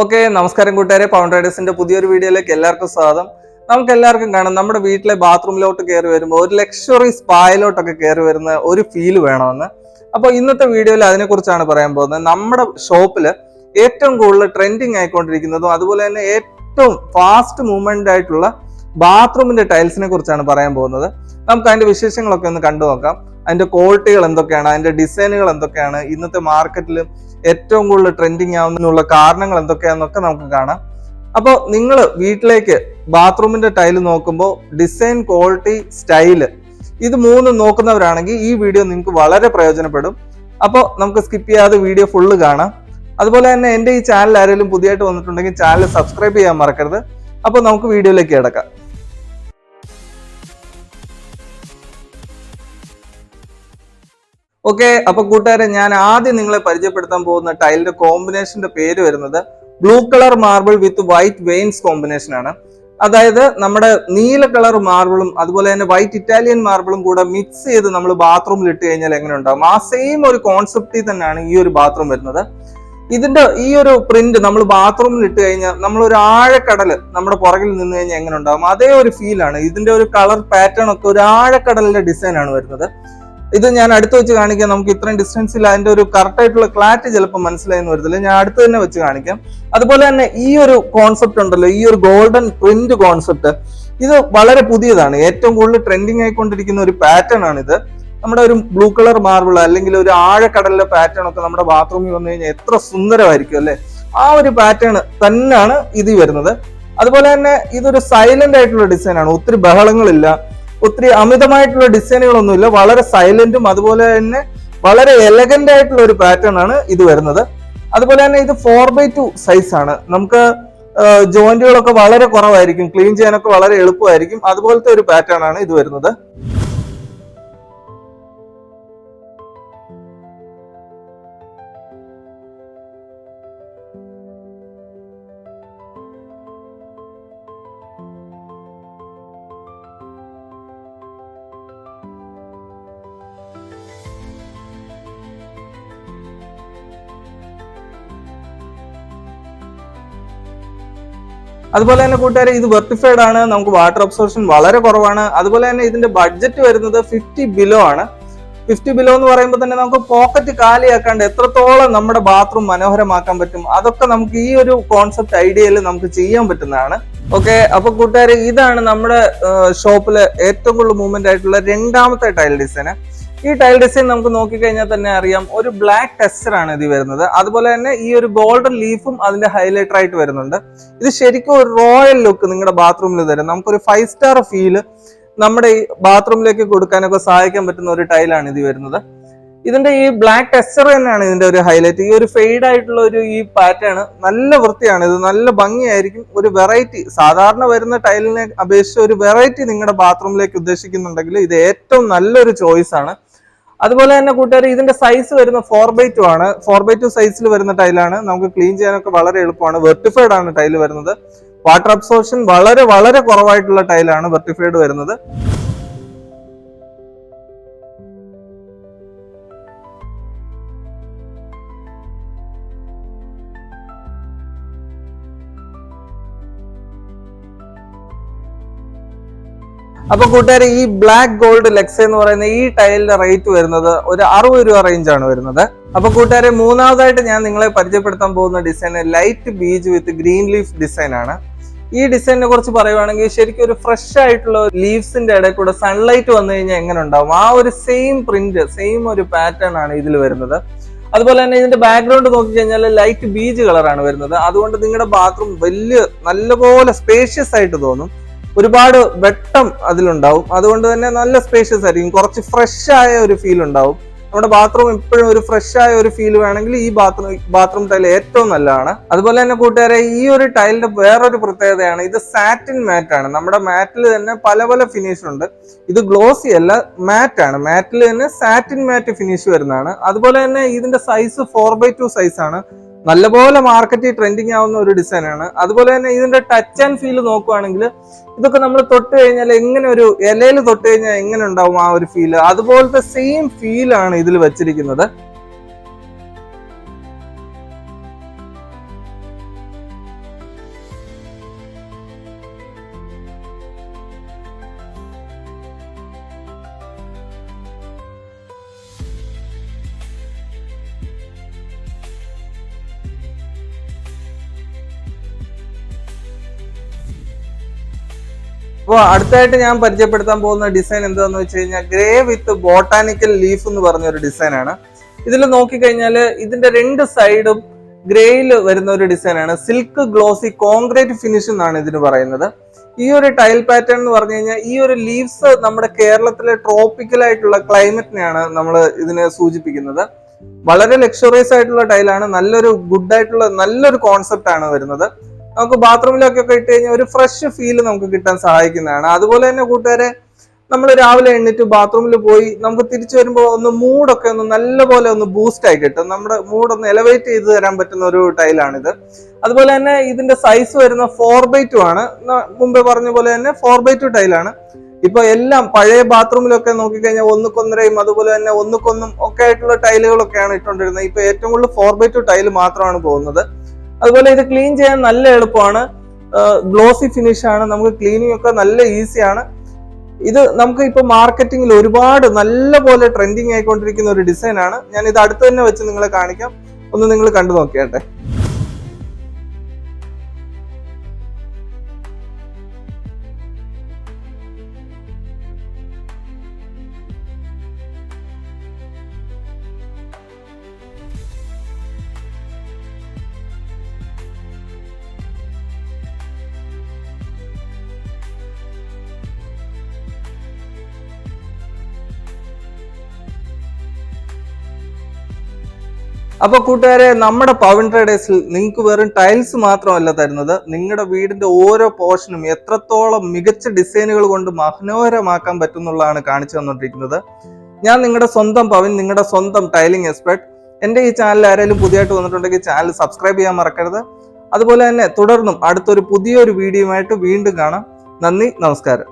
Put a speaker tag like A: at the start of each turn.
A: Okay, നമസ്കാരം കൂട്ടുകാരെ. Pound റൈഡേഴ്സിന്റെ പുതിയൊരു വീഡിയോയിലേക്ക് എല്ലാവർക്കും സ്വാഗതം. നമുക്ക് എല്ലാവർക്കും കാണാം, നമ്മുടെ വീട്ടിലെ ബാത്റൂമിലോട്ട് കയറി വരുമ്പോൾ ഒരു ലക്ഷറി സ്പായിലോട്ടൊക്കെ കയറി വരുന്ന ഒരു ഫീൽ വേണമെന്ന്. അപ്പോൾ ഇന്നത്തെ വീഡിയോയിൽ അതിനെക്കുറിച്ചാണ് പറയാൻ പോകുന്നത്. നമ്മുടെ ഷോപ്പിൽ ഏറ്റവും കൂടുതൽ ട്രെൻഡിങ് ആയിക്കൊണ്ടിരിക്കുന്നതും അതുപോലെ തന്നെ ഏറ്റവും ഫാസ്റ്റ് മൂവ്മെന്റ് ആയിട്ടുള്ള ബാത്റൂമിന്റെ ടൈൽസിനെ കുറിച്ചാണ് പറയാൻ പോകുന്നത്. നമുക്ക് അതിന്റെ വിശേഷങ്ങളൊക്കെ ഒന്ന് കണ്ടു നോക്കാം. അതിന്റെ ക്വാളിറ്റികൾ എന്തൊക്കെയാണ്, അതിന്റെ ഡിസൈനുകൾ എന്തൊക്കെയാണ്, ഇന്നത്തെ മാർക്കറ്റിൽ ഏറ്റവും കൂടുതൽ ട്രെൻഡിങ് ആവുന്നതിനുള്ള കാരണങ്ങൾ എന്തൊക്കെയാണെന്നൊക്കെ നമുക്ക് കാണാം. അപ്പോൾ നിങ്ങൾ വീട്ടിലേക്ക് ബാത്റൂമിന്റെ ടൈല് നോക്കുമ്പോൾ ഡിസൈൻ, ക്വാളിറ്റി, സ്റ്റൈല് ഇത് മൂന്നും നോക്കുന്നവരാണെങ്കിൽ ഈ വീഡിയോ നിങ്ങൾക്ക് വളരെ പ്രയോജനപ്പെടും. അപ്പോൾ നമുക്ക് സ്കിപ്പ് ചെയ്യാതെ വീഡിയോ ഫുള്ള് കാണാം. അതുപോലെ തന്നെ എൻ്റെ ഈ ചാനൽ ആരെങ്കിലും പുതിയതായിട്ട് വന്നിട്ടുണ്ടെങ്കിൽ ചാനൽ സബ്സ്ക്രൈബ് ചെയ്യാൻ മറക്കരുത്. അപ്പോൾ നമുക്ക് വീഡിയോയിലേക്ക് കിടക്കാം. ഓക്കെ, അപ്പൊ കൂട്ടുകാരെ, ഞാൻ ആദ്യം നിങ്ങളെ പരിചയപ്പെടുത്താൻ പോകുന്ന ടൈലിന്റെ കോമ്പിനേഷന്റെ പേര് വരുന്നത് ബ്ലൂ കളർ മാർബിൾ വിത്ത് വൈറ്റ് വെയിൻസ് കോമ്പിനേഷൻ ആണ്. അതായത് നമ്മുടെ നീല കളർ മാർബിളും അതുപോലെ തന്നെ വൈറ്റ് ഇറ്റാലിയൻ മാർബിളും കൂടെ മിക്സ് ചെയ്ത് നമ്മൾ ബാത്റൂമിൽ ഇട്ട് കഴിഞ്ഞാൽ എങ്ങനെ ഉണ്ടാകും, ആ സെയിം ഒരു കോൺസെപ്റ്റിൽ തന്നെയാണ് ഈ ഒരു ബാത്റൂം വരുന്നത്. ഇതിന്റെ ഈ ഒരു പ്രിന്റ് നമ്മൾ ബാത്റൂമിൽ ഇട്ട് കഴിഞ്ഞാൽ നമ്മൾ ഒരു ആഴക്കടല് നമ്മുടെ പുറകിൽ നിന്ന് കഴിഞ്ഞാൽ എങ്ങനെ ഉണ്ടാകും, അതേ ഒരു ഫീലാണ്. ഇതിന്റെ ഒരു കളർ പാറ്റേൺ ഒക്കെ ഒരു ആഴക്കടലിന്റെ ഡിസൈൻ ആണ് വരുന്നത്. ഇത് ഞാൻ അടുത്ത് വെച്ച് കാണിക്കാം. നമുക്ക് ഇത്രയും ഡിസ്റ്റൻസിൽ അതിന്റെ ഒരു കറക്റ്റ് ആയിട്ടുള്ള ക്ലാരിറ്റി ചിലപ്പോൾ മനസ്സിലായെന്ന് വരത്തില്ല. ഞാൻ അടുത്ത് തന്നെ വെച്ച് കാണിക്കാം. അതുപോലെ തന്നെ ഈ ഒരു കോൺസെപ്റ്റ് ഉണ്ടല്ലോ, ഈ ഒരു ഗോൾഡൻ പ്രിന്റ് കോൺസെപ്റ്റ്, ഇത് വളരെ പുതിയതാണ്. ഏറ്റവും കൂടുതൽ ട്രെൻഡിങ് ആയിക്കൊണ്ടിരിക്കുന്ന ഒരു പാറ്റേൺ ആണ് ഇത്. നമ്മുടെ ഒരു ബ്ലൂ കളർ മാർബിൾ അല്ലെങ്കിൽ ഒരു ആഴക്കടലിലെ പാറ്റേൺ ഒക്കെ നമ്മുടെ ബാത്റൂമിൽ വന്നു കഴിഞ്ഞാൽ എത്ര സുന്ദരമായിരിക്കും അല്ലെ. ആ ഒരു പാറ്റേൺ തന്നെയാണ് ഇത് വരുന്നത്. അതുപോലെ തന്നെ ഇതൊരു സൈലന്റ് ആയിട്ടുള്ള ഡിസൈൻ ആണ്. ഒത്തിരി ബഹളങ്ങളില്ല, ഒത്തിരി അമിതമായിട്ടുള്ള ഡിസൈനുകളൊന്നുമില്ല. വളരെ സൈലന്റും അതുപോലെ തന്നെ വളരെ എലഗന്റ് ആയിട്ടുള്ള ഒരു പാറ്റേൺ ആണ് ഇത് വരുന്നത്. അതുപോലെ തന്നെ ഇത് 4x2 സൈസ് ആണ്. നമുക്ക് ജോയിന്റുകളൊക്കെ വളരെ കുറവായിരിക്കും, ക്ലീൻ ചെയ്യാനൊക്കെ വളരെ എളുപ്പമായിരിക്കും. അതുപോലത്തെ ഒരു പാറ്റേൺ ആണ് ഇത് വരുന്നത്. അതുപോലെ തന്നെ കൂട്ടുകാരെ, ഇത് വെർട്ടിഫൈഡ് ആണ്. നമുക്ക് വാട്ടർ അബ്സോർപ്ഷൻ വളരെ കുറവാണ്. അതുപോലെ തന്നെ ഇതിന്റെ ബഡ്ജറ്റ് വരുന്നത് 50 ബിലോ ആണ്. 50 ബിലോ എന്ന് പറയുമ്പോൾ തന്നെ നമുക്ക് പോക്കറ്റ് കാലിയാക്കാണ്ട് എത്രത്തോളം നമ്മുടെ ബാത്റൂം മനോഹരമാക്കാൻ പറ്റും, അതൊക്കെ നമുക്ക് ഈ ഒരു കോൺസെപ്റ്റ് ഐഡിയയിൽ നമുക്ക് ചെയ്യാൻ പറ്റുന്നതാണ്. ഓക്കെ, അപ്പൊ കൂട്ടുകാരെ, ഇതാണ് നമ്മുടെ ഷോപ്പില് ഏറ്റവും കൂടുതൽ മൂവ്മെന്റ് ആയിട്ടുള്ള രണ്ടാമത്തെ ടൈൽ ഡിസൈൻ. ഈ ടൈൽ ഡിസൈൻ നമുക്ക് നോക്കിക്കഴിഞ്ഞാൽ തന്നെ അറിയാം, ഒരു ബ്ലാക്ക് ടെക്സ്ചർ ആണ് ഇത് വരുന്നത്. അതുപോലെ തന്നെ ഈ ഒരു ഗോൾഡൻ ലീഫും അതിന്റെ ഹൈലൈറ്റർ ആയിട്ട് വരുന്നുണ്ട്. ഇത് ശരിക്കും ഒരു റോയൽ ലുക്ക് നിങ്ങളുടെ ബാത്റൂമിൽ തരും. നമുക്കൊരു 5 സ്റ്റാർ ഫീല് നമ്മുടെ ഈ ബാത്റൂമിലേക്ക് കൊടുക്കാനൊക്കെ സഹായിക്കാൻ പറ്റുന്ന ഒരു ടൈലാണ് ഇത് വരുന്നത്. ഇതിന്റെ ഈ ബ്ലാക്ക് ടെക്സ്ചർ തന്നെയാണ് ഇതിന്റെ ഒരു ഹൈലൈറ്റ്. ഈ ഒരു ഫെയ്ഡ് ആയിട്ടുള്ള ഒരു ഈ പാറ്റേൺ നല്ല വൃത്തിയാണ്. ഇത് നല്ല ഭംഗിയായിരിക്കും. ഒരു വെറൈറ്റി, സാധാരണ വരുന്ന ടൈലിനെ അപേക്ഷിച്ച് ഒരു വെറൈറ്റി നിങ്ങളുടെ ബാത്റൂമിലേക്ക് ഉദ്ദേശിക്കുന്നുണ്ടെങ്കിൽ ഇത് ഏറ്റവും നല്ലൊരു ചോയ്സ് ആണ്. അതുപോലെ തന്നെ കൂട്ടുകാർ, ഇതിന്റെ സൈസ് വരുന്ന 4x2 ആണ്. 4x2 സൈസിൽ വരുന്ന ടൈലാണ്. നമുക്ക് ക്ലീൻ ചെയ്യാനൊക്കെ വളരെ എളുപ്പമാണ്. വെർട്ടിഫൈഡ് ആണ് ടൈല് വരുന്നത്. വാട്ടർ അബ്സോർപ്ഷൻ വളരെ വളരെ കുറവായിട്ടുള്ള ടൈലാണ് വെർട്ടിഫൈഡ് വരുന്നത്. അപ്പൊ കൂട്ടുകാരെ, ഈ ബ്ലാക്ക് ഗോൾഡ് ലെക്സ് എന്ന് പറയുന്ന ഈ ടൈലിന്റെ റേറ്റ് വരുന്നത് ഒരു 60 രൂപ റേഞ്ച് ആണ് വരുന്നത്. അപ്പൊ കൂട്ടുകാരെ, മൂന്നാമതായിട്ട് ഞാൻ നിങ്ങളെ പരിചയപ്പെടുത്താൻ പോകുന്ന ഡിസൈൻ ലൈറ്റ് ബീച്ച് വിത്ത് ഗ്രീൻ ലീഫ് ഡിസൈൻ ആണ്. ഈ ഡിസൈനിനെ കുറിച്ച് പറയുവാണെങ്കിൽ ശരിക്കും ഒരു ഫ്രഷ് ആയിട്ടുള്ള ലീവ്സിന്റെ ഇടയിൽ കൂടെ സൺലൈറ്റ് വന്നു കഴിഞ്ഞാൽ എങ്ങനെ ഉണ്ടാവും, ആ ഒരു സെയിം പ്രിന്റ്, സെയിം ഒരു പാറ്റേൺ ആണ് ഇതിൽ വരുന്നത്. അതുപോലെ തന്നെ ഇതിന്റെ ബാക്ക്ഗ്രൗണ്ട് നോക്കിക്കഴിഞ്ഞാൽ ലൈറ്റ് ബീച്ച് കളറാണ് വരുന്നത്. അതുകൊണ്ട് നിങ്ങളുടെ ബാത്റൂം വലിയ നല്ലപോലെ സ്പേഷ്യസ് ആയിട്ട് തോന്നും. ഒരുപാട് വെട്ടം അതിലുണ്ടാവും. അതുകൊണ്ട് തന്നെ നല്ല സ്പേഷ്യസ് ആയിരിക്കും. കുറച്ച് ഫ്രഷ് ആയ ഒരു ഫീൽ ഉണ്ടാവും. നമ്മുടെ ബാത്റൂം എപ്പോഴും ഒരു ഫ്രഷ് ആയ ഒരു ഫീൽ വേണമെങ്കിൽ ഈ ബാത്റൂം ടൈൽ ഏറ്റവും നല്ലതാണ്. അതുപോലെ തന്നെ കൂട്ടുകാരെ, ഈ ഒരു ടൈലിന്റെ വേറൊരു പ്രത്യേകതയാണ്, ഇത് സാറ്റിൻ മാറ്റ് ആണ്. നമ്മുടെ മാറ്റിൽ തന്നെ പല പല ഫിനിഷ് ഉണ്ട്. ഇത് ഗ്ലോസി അല്ല, മാറ്റ് ആണ്. മാറ്റിൽ തന്നെ സാറ്റിൻ മാറ്റ് ഫിനിഷ് വരുന്നതാണ്. അതുപോലെ തന്നെ ഇതിന്റെ സൈസ് 4x2 സൈസ് ആണ്. നല്ലപോലെ മാർക്കറ്റിൽ ട്രെൻഡിങ് ആവുന്ന ഒരു ഡിസൈൻ ആണ്. അതുപോലെ തന്നെ ഇതിന്റെ ടച്ച് ആൻഡ് ഫീൽ നോക്കുവാണെങ്കിൽ ഇതൊക്കെ നമ്മൾ തൊട്ട് കഴിഞ്ഞാൽ എങ്ങനെ ഒരു ഇലയിൽ തൊട്ട് കഴിഞ്ഞാൽ എങ്ങനെ ഉണ്ടാവും ആ ഒരു ഫീല്, അതുപോലത്തെ സെയിം ഫീലാണ് ഇതിൽ വെച്ചിരിക്കുന്നത്. അപ്പോൾ അടുത്തായിട്ട് ഞാൻ പരിചയപ്പെടുത്താൻ പോകുന്ന ഡിസൈൻ എന്താണെന്ന് വെച്ച് കഴിഞ്ഞാൽ ഗ്രേ വിത്ത് ബോട്ടാനിക്കൽ ലീഫ് എന്ന് പറഞ്ഞ ഒരു ഡിസൈനാണ്. ഇതിൽ നോക്കിക്കഴിഞ്ഞാൽ ഇതിന്റെ രണ്ട് സൈഡും ഗ്രേയിൽ വരുന്ന ഒരു ഡിസൈനാണ്. സിൽക്ക് ഗ്ലോസി കോൺക്രീറ്റ് ഫിനിഷ് എന്നാണ് ഇതിന് പറയുന്നത്. ഈ ഒരു ടൈൽ പാറ്റേൺ എന്ന് പറഞ്ഞു കഴിഞ്ഞാൽ ഈ ഒരു ലീവ്സ് നമ്മുടെ കേരളത്തിലെ ട്രോപ്പിക്കൽ ആയിട്ടുള്ള ക്ലൈമറ്റിനെയാണ് നമ്മൾ ഇതിനെ സൂചിപ്പിക്കുന്നത്. വളരെ ലക്ഷറിയസ് ആയിട്ടുള്ള ടൈലാണ്, നല്ലൊരു ഗുഡ് ആയിട്ടുള്ള നല്ലൊരു കോൺസെപ്റ്റ് ആണ് വരുന്നത്. നമുക്ക് ബാത്റൂമിലൊക്കെ ഇട്ട് കഴിഞ്ഞാൽ ഒരു ഫ്രഷ് ഫീൽ നമുക്ക് കിട്ടാൻ സഹായിക്കുന്നതാണ്. അതുപോലെ തന്നെ കൂട്ടുകാരെ, നമ്മൾ രാവിലെ എണ്ണിട്ട് ബാത്റൂമിൽ പോയി നമുക്ക് തിരിച്ചു വരുമ്പോൾ ഒന്ന് മൂഡൊക്കെ ഒന്ന് നല്ലപോലെ ഒന്ന് ബൂസ്റ്റ് ആയി കിട്ടും. നമ്മുടെ മൂഡ് ഒന്ന് എലവേറ്റ് ചെയ്ത് തരാൻ പറ്റുന്ന ഒരു ടൈലാണിത്. അതുപോലെ തന്നെ ഇതിന്റെ സൈസ് വരുന്ന 4x2 ആണ്. മുമ്പേ പറഞ്ഞ പോലെ തന്നെ 4x2 ടൈലാണ്. ഇപ്പൊ എല്ലാം പഴയ ബാത്റൂമിലൊക്കെ നോക്കിക്കഴിഞ്ഞാൽ ഒന്നുകൊന്നരയും അതുപോലെ തന്നെ ഒന്നുകൊന്നും ഒക്കെ ആയിട്ടുള്ള ടൈലുകളൊക്കെയാണ് ഇട്ടുകൊണ്ടിരുന്നത്. ഇപ്പൊ ഏറ്റവും കൂടുതൽ 4x2 ടൈല് മാത്രമാണ് പോകുന്നത്. അതുപോലെ ഇത് ക്ലീൻ ചെയ്യാൻ നല്ല എളുപ്പമാണ്. ഗ്ലോസി ഫിനിഷ് ആണ്, നമുക്ക് ക്ലീനിങ് ഒക്കെ നല്ല ഈസിയാണ്. ഇത് നമുക്ക് ഇപ്പൊ മാർക്കറ്റിംഗിൽ ഒരുപാട് നല്ല പോലെ ട്രെൻഡിങ് ആയിക്കൊണ്ടിരിക്കുന്ന ഒരു ഡിസൈൻ ആണ്. ഞാൻ ഇത് അടുത്ത് തന്നെ വെച്ച് നിങ്ങളെ കാണിക്കാം, ഒന്ന് നിങ്ങൾ കണ്ടു നോക്കിയാട്ടെ. അപ്പൊ കൂട്ടുകാരെ, നമ്മുടെ പവൻ ട്രേഡേഴ്സിൽ നിങ്ങൾക്ക് വെറും ടൈൽസ് മാത്രമല്ല തരുന്നത്, നിങ്ങളുടെ വീടിന്റെ ഓരോ പോർഷനും എത്രത്തോളം മികച്ച ഡിസൈനുകൾ കൊണ്ട് മനോഹരമാക്കാൻ പറ്റുന്നുള്ളതാണ് കാണിച്ചു തന്നിട്ടിരിക്കുന്നത്. ഞാൻ നിങ്ങളുടെ സ്വന്തം പവൻ, നിങ്ങളുടെ സ്വന്തം ടൈലിംഗ് എക്സ്പെർട്ട്. എന്റെ ഈ ചാനൽ ആരെങ്കിലും പുതിയതായിട്ട് വന്നിട്ടുണ്ടെങ്കിൽ ചാനൽ സബ്സ്ക്രൈബ് ചെയ്യാൻ മറക്കരുത്. അതുപോലെ തന്നെ തുടർന്നും അടുത്തൊരു പുതിയൊരു വീഡിയോയുമായിട്ട് വീണ്ടും കാണാം. നന്ദി, നമസ്കാരം.